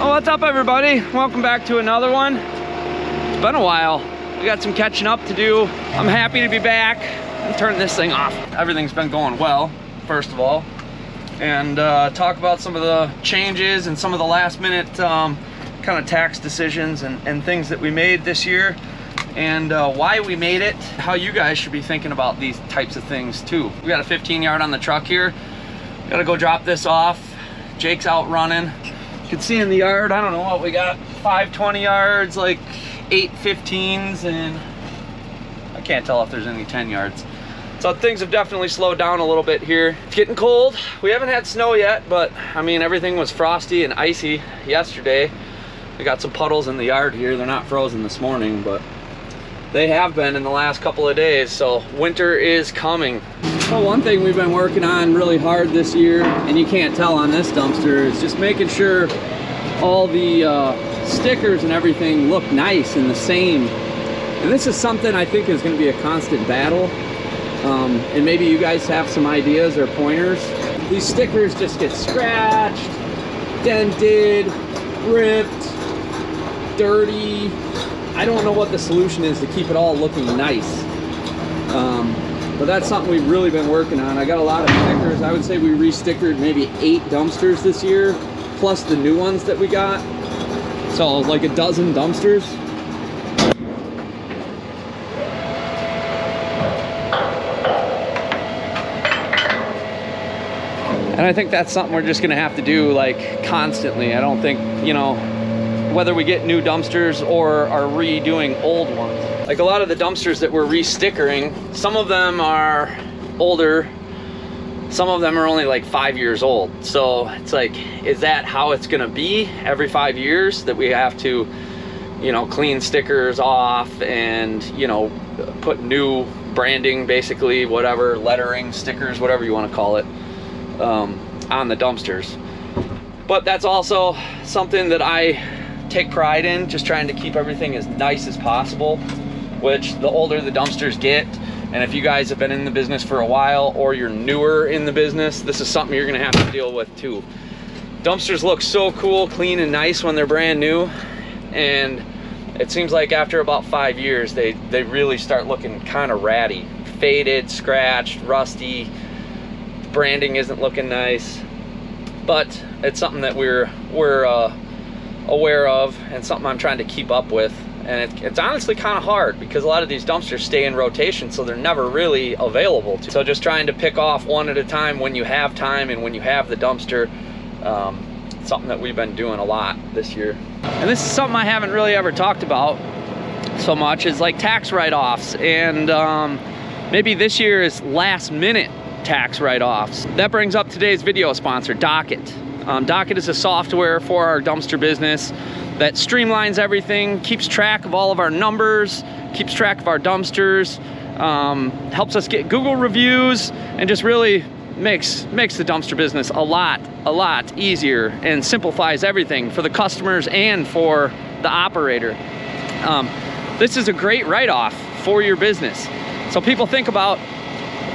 Well, what's up, everybody? Welcome back to another one. It's been a while. We got some catching up to do. I'm happy to be back and turn this thing off. Everything's been going well, first of all, and talk about some of the changes and some of the last minute kind of tax decisions and things that we made this year, and why we made it, how you guys should be thinking about these types of things too. We got a 15 yard on the truck here. Gotta go drop this off. Jake's out running. You can see in the yard, I don't know what we got, 520 yards, like 8 15s, and I can't tell if there's any 10 yards. So things have definitely slowed down a little bit here. It's getting cold. We haven't had snow yet, but I mean, everything was frosty and icy yesterday. We got some puddles in the yard here. They're not frozen this morning, but they have been in the last couple of days, so winter is coming. So one thing we've been working on really hard this year, and you can't tell on this dumpster, is just making sure all the stickers and everything look nice and the same. And this is something I think is going to be a constant battle. And maybe you guys have some ideas or pointers. These stickers just get scratched, dented, ripped, dirty. I don't know what the solution is to keep it all looking nice. But that's something we've really been working on. I got a lot of stickers. I would say we re-stickered maybe 8 dumpsters this year, plus the new ones that we got. So like a dozen dumpsters. And I think that's something we're just gonna have to do like constantly. I don't think, you know, whether we get new dumpsters or are redoing old ones. Like a lot of the dumpsters that we're re-stickering, some of them are older, some of them are only like 5 years old. So it's like, is that how it's gonna be every 5 years that we have to, you know, clean stickers off and, you know, put new branding, basically, whatever, lettering, stickers, whatever you wanna call it, on the dumpsters. But that's also something that I take pride in, just trying to keep everything as nice as possible, which the older the dumpsters get, and if you guys have been in the business for a while or you're newer in the business, this is something you're gonna have to deal with too. Dumpsters look so cool, clean and nice when they're brand new, and it seems like after about 5 years they really start looking kind of ratty, faded, scratched, rusty. Branding isn't looking nice, but it's something that we're aware of and something I'm trying to keep up with. And it's honestly kind of hard because a lot of these dumpsters stay in rotation, so they're never really available to. So just trying to pick off one at a time when you have time and when you have the dumpster, something that we've been doing a lot this year. And this is something I haven't really ever talked about so much, is like tax write-offs, and maybe this year is last minute tax write-offs. That brings up today's video sponsor, Docket. Docket is a software for our dumpster business that streamlines everything, keeps track of all of our numbers, keeps track of our dumpsters, helps us get Google reviews, and just really makes the dumpster business a lot easier and simplifies everything for the customers and for the operator. This is a great write-off for your business. So people think about,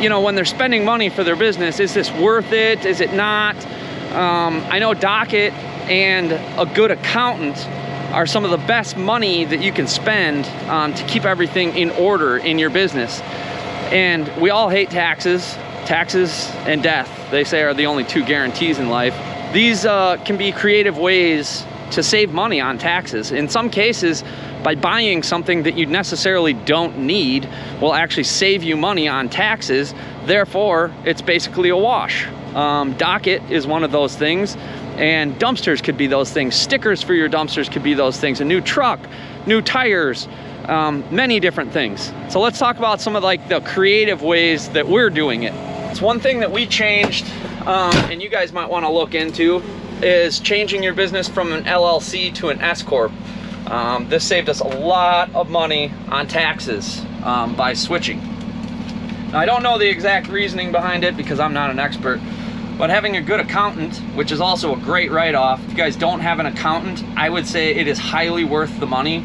you know, when they're spending money for their business, is this worth it? Is it not? I know Docket and a good accountant are some of the best money that you can spend to keep everything in order in your business. And we all hate taxes. Taxes and death, they say, are the only 2 guarantees in life. These can be creative ways to save money on taxes. In some cases, by buying something that you necessarily don't need will actually save you money on taxes. Therefore, it's basically a wash. Docket is one of those things, and dumpsters could be those things. Stickers for your dumpsters could be those things. A new truck, new tires, many different things. So let's talk about some of like the creative ways that we're doing it. It's one thing that we changed, and you guys might want to look into, is changing your business from an LLC to an S Corp. This saved us a lot of money on taxes by switching. Now, I don't know the exact reasoning behind it because I'm not an expert, but having a good accountant, which is also a great write-off, if you guys don't have an accountant, I would say it is highly worth the money.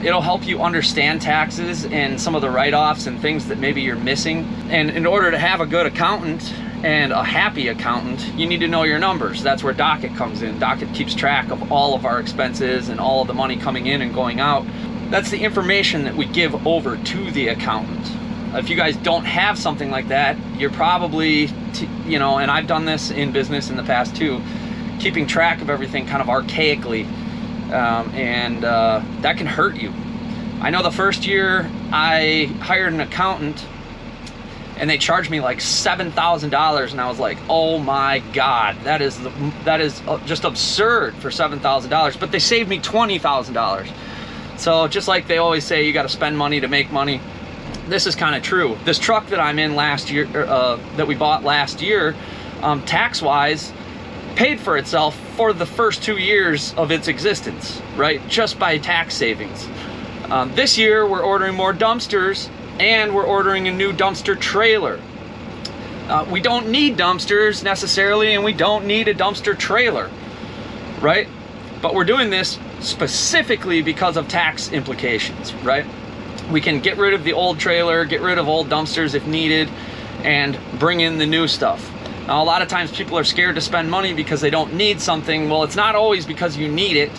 It'll help you understand taxes and some of the write-offs and things that maybe you're missing. And in order to have a good accountant, and a happy accountant, you need to know your numbers. That's where Docket comes in. Docket keeps track of all of our expenses and all of the money coming in and going out. That's the information that we give over to the accountant. If you guys don't have something like that, you're probably, you know, and I've done this in business in the past too, keeping track of everything kind of archaically, and that can hurt you. I know the first year I hired an accountant and they charged me like $7,000, and I was like, oh my God, that is just absurd for $7,000. But they saved me $20,000. So just like they always say, you got to spend money to make money. This is kind of true. This truck that I'm in last year, that we bought last year, tax-wise, paid for itself for the first 2 years of its existence, right? Just by tax savings. This year, we're ordering more dumpsters, and we're ordering a new dumpster trailer. We don't need dumpsters necessarily, and we don't need a dumpster trailer, right? But we're doing this specifically because of tax implications, right? We can get rid of the old trailer, get rid of old dumpsters if needed, and bring in the new stuff. Now, a lot of times people are scared to spend money because they don't need something. Well, it's not always because you need it.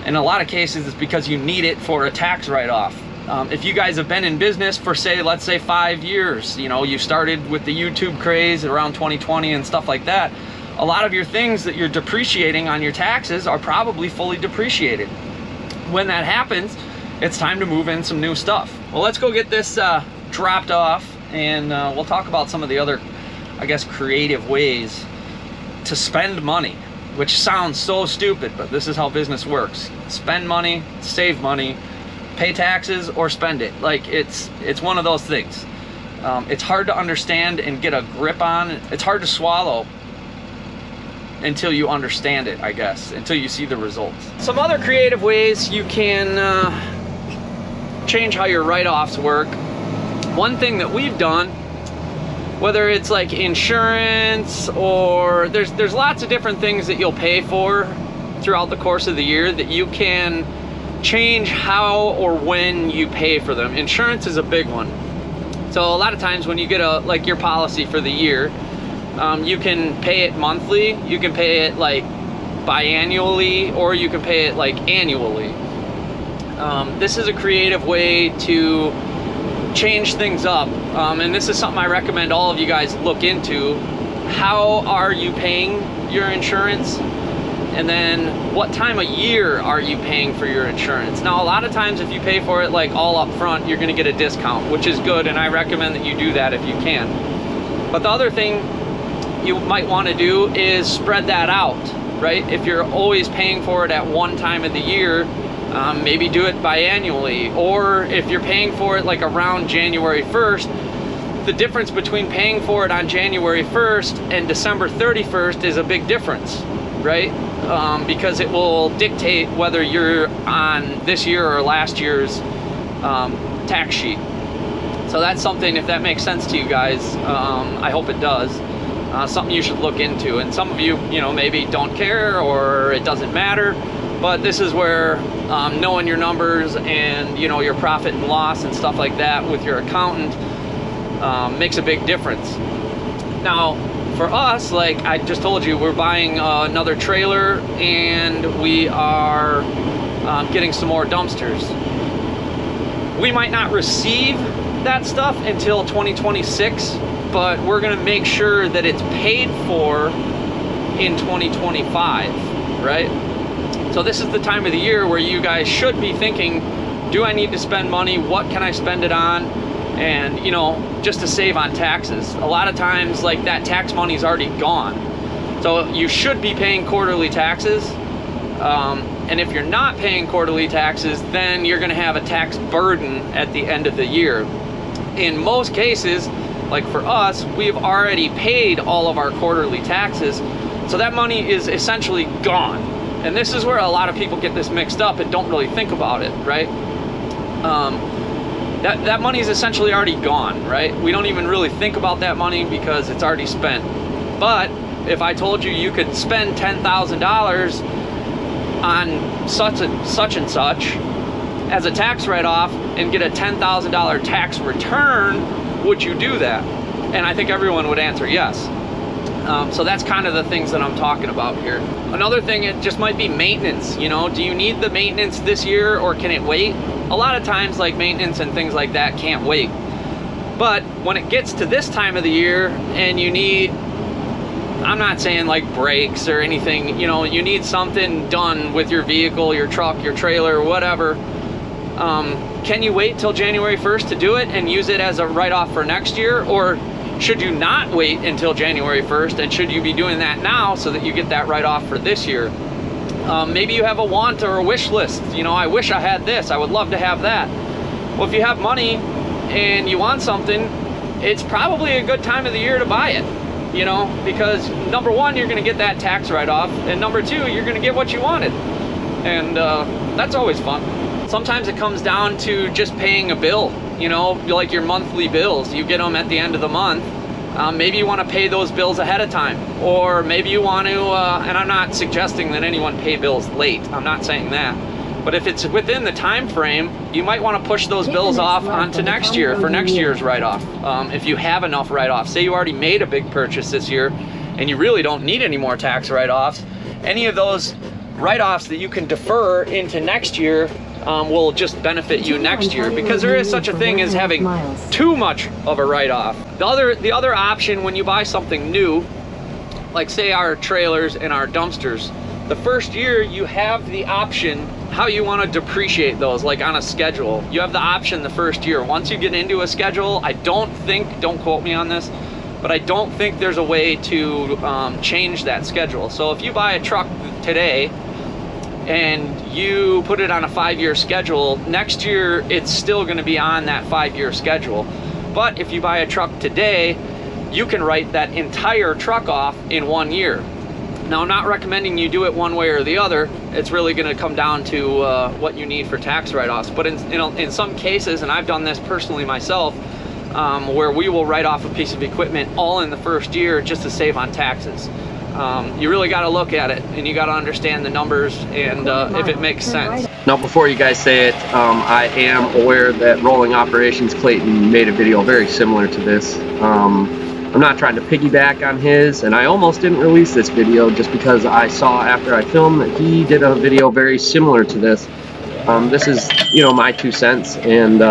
In a lot of cases, it's because you need it for a tax write-off. If you guys have been in business for, say, let's say 5 years, you know, you started with the YouTube craze around 2020 and stuff like that, a lot of your things that you're depreciating on your taxes are probably fully depreciated. When that happens, it's time to move in some new stuff. Well, let's go get this dropped off, and we'll talk about some of the other, I guess, creative ways to spend money, which sounds so stupid, but this is how business works. Spend money, save money, pay taxes, or spend it. Like, it's one of those things. It's hard to understand and get a grip on. It's hard to swallow until you understand it, I guess, until you see the results. Some other creative ways you can change how your write-offs work. One thing that we've done, whether it's like insurance, or there's lots of different things that you'll pay for throughout the course of the year that you can change how or when you pay for them. Insurance is a big one. So a lot of times when you get like your policy for the year, you can pay it monthly, you can pay it like biannually, or you can pay it like annually. This is a creative way to change things up, and this is something I recommend all of you guys look into. How are you paying your insurance? And then what time of year are you paying for your insurance? Now, a lot of times if you pay for it like all up front, you're gonna get a discount, which is good, and I recommend that you do that if you can. But the other thing you might wanna do is spread that out, right? If you're always paying for it at one time of the year, maybe do it biannually. Or if you're paying for it like around January 1st, the difference between paying for it on January 1st and December 31st is a big difference, right? Because it will dictate whether you're on this year or last year's tax sheet. So that's something, if that makes sense to you guys, I hope it does. Something you should look into. And some of you, you know, maybe don't care or it doesn't matter, but this is where knowing your numbers and, you know, your profit and loss and stuff like that with your accountant makes a big difference. Now, for us, like I just told you, we're buying another trailer, and we are getting some more dumpsters. We might not receive that stuff until 2026, but we're gonna make sure that it's paid for in 2025, right? So this is the time of the year where you guys should be thinking, do I need to spend money? What can I spend it on? And, you know, just to save on taxes. A lot of times, like, that tax money is already gone. So you should be paying quarterly taxes. And if you're not paying quarterly taxes, then you're gonna have a tax burden at the end of the year. In most cases, like for us, we've already paid all of our quarterly taxes. So that money is essentially gone. And this is where a lot of people get this mixed up and don't really think about it, right? That money is essentially already gone, right? We don't even really think about that money because it's already spent. But if I told you you could spend $10,000 on such and such as a tax write-off and get a $10,000 tax return, would you do that? And I think everyone would answer yes. So that's kind of the things that I'm talking about here. Another thing, it just might be maintenance. You know, do you need the maintenance this year or can it wait? A lot of times, like maintenance and things like that can't wait. But when it gets to this time of the year and you need, I'm not saying like brakes or anything, you know, you need something done with your vehicle, your truck, your trailer, whatever. Can you wait till January 1st to do it and use it as a write-off for next year? Or should you not wait until January 1st, and should you be doing that now so that you get that write-off for this year? Maybe you have a want or a wish list. You know, I wish I had this, I would love to have that. Well, if you have money and you want something, it's probably a good time of the year to buy it, you know, because number one, you're gonna get that tax write-off, and number two, you're gonna get what you wanted. And that's always fun. Sometimes it comes down to just paying a bill, you know, like your monthly bills. You get them at the end of the month. Maybe you want to pay those bills ahead of time, or maybe you want to, and I'm not suggesting that anyone pay bills late. I'm not saying that. But if it's within the time frame, you might want to push those bills off onto next year for next year's write-off. If you have enough write-offs, say you already made a big purchase this year and you really don't need any more tax write-offs, any of those write-offs that you can defer into next year will just benefit you next year, because there is such a thing as having too much of a write-off. The other option when you buy something new, like say our trailers and our dumpsters, the first year you have the option how you want to depreciate those, like on a schedule. You have the option the first year. Once you get into a schedule, I don't quote me on this, but I don't think there's a way to change that schedule. So if you buy a truck today and you put it on a 5-year schedule, next year it's still going to be on that 5-year schedule. But if you buy a truck today, you can write that entire truck off in 1 year. Now, I'm not recommending you do it one way or the other. It's really going to come down to what you need for tax write-offs. But in some cases, and I've done this personally myself, where we will write off a piece of equipment all in the first year just to save on taxes. You really got to look at it, and you got to understand the numbers and if it makes sense. Now, before you guys say it, I am aware that Rolling Operations Clayton made a video very similar to this. I'm not trying to piggyback on his, and I almost didn't release this video just because I saw after I filmed that he did a video very similar to this. This is, you know, my 2 cents, and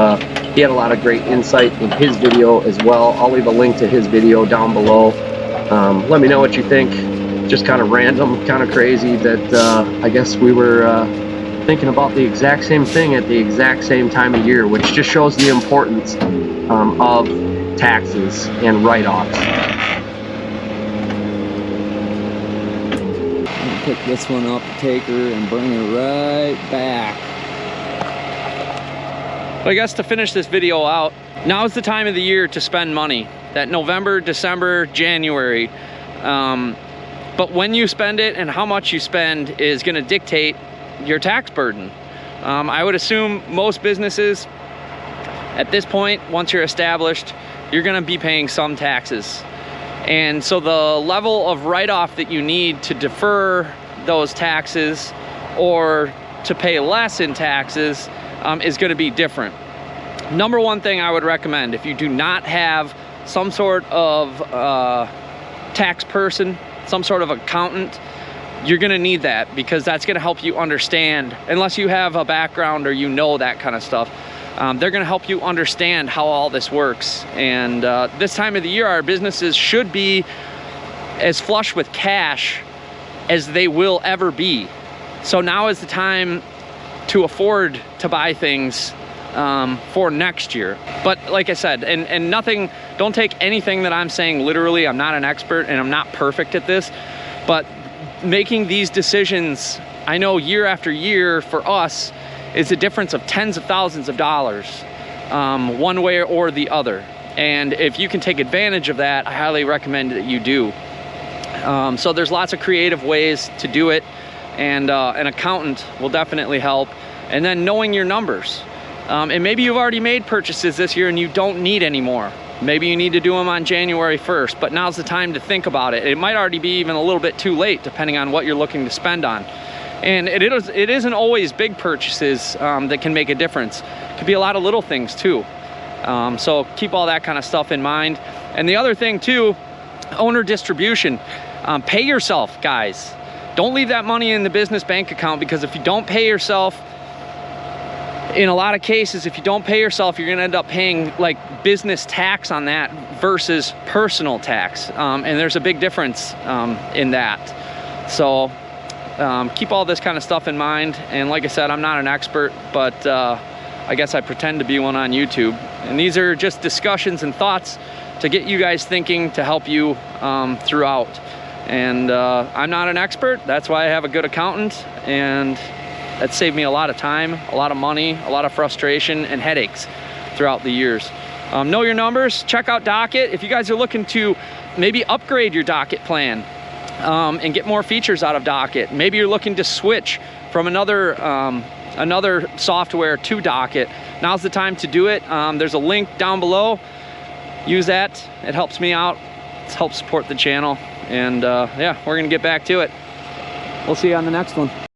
he had a lot of great insight in his video as well. I'll leave a link to his video down below. Let me know what you think. Just kind of random, kind of crazy that I guess we were thinking about the exact same thing at the exact same time of year, which just shows the importance of taxes and write-offs. I'm gonna pick this one up, take her, and bring her right back. I guess to finish this video out, now's the time of the year to spend money. That November, December, January. But when you spend it and how much you spend is gonna dictate your tax burden. I would assume most businesses at this point, once you're established, you're gonna be paying some taxes. And so the level of write-off that you need to defer those taxes or to pay less in taxes is gonna be different. Number one thing I would recommend, if you do not have some sort of tax person, some sort of accountant, you're gonna need that, because that's gonna help you understand, unless you have a background or you know that kind of stuff. They're gonna help you understand how all this works. And this time of the year, our businesses should be as flush with cash as they will ever be. So now is the time to afford to buy things for next year. But like I said, and nothing, don't take anything that I'm saying literally. I'm not an expert and I'm not perfect at this, but making these decisions, I know year after year for us, is a difference of tens of thousands of dollars, one way or the other. And if you can take advantage of that, I highly recommend that you do. So there's lots of creative ways to do it, and an accountant will definitely help. And then knowing your numbers. And maybe you've already made purchases this year and you don't need any more. Maybe you need to do them on January 1st, but now's the time to think about it. It might already be even a little bit too late, depending on what you're looking to spend on. And it isn't always big purchases that can make a difference. It could be a lot of little things too. So keep all that kind of stuff in mind. And the other thing too owner distribution. Pay yourself, guys. Don't leave that money in the business bank account, because if you don't pay yourself, in a lot of cases, if you don't pay yourself, you're gonna end up paying like business tax on that versus personal tax. And there's a big difference in that. So keep all this kind of stuff in mind. And like I said, I'm not an expert, but I guess I pretend to be one on YouTube. And these are just discussions and thoughts to get you guys thinking, to help you throughout. And I'm not an expert. That's why I have a good accountant, and that saved me a lot of time, a lot of money, a lot of frustration and headaches throughout the years. Know your numbers. Check out Docket. If you guys are looking to maybe upgrade your Docket plan and get more features out of Docket, maybe you're looking to switch from another software to Docket, now's the time to do it. There's a link down below. Use that. It helps me out. It helps support the channel. And yeah, we're gonna get back to it. We'll see you on the next one.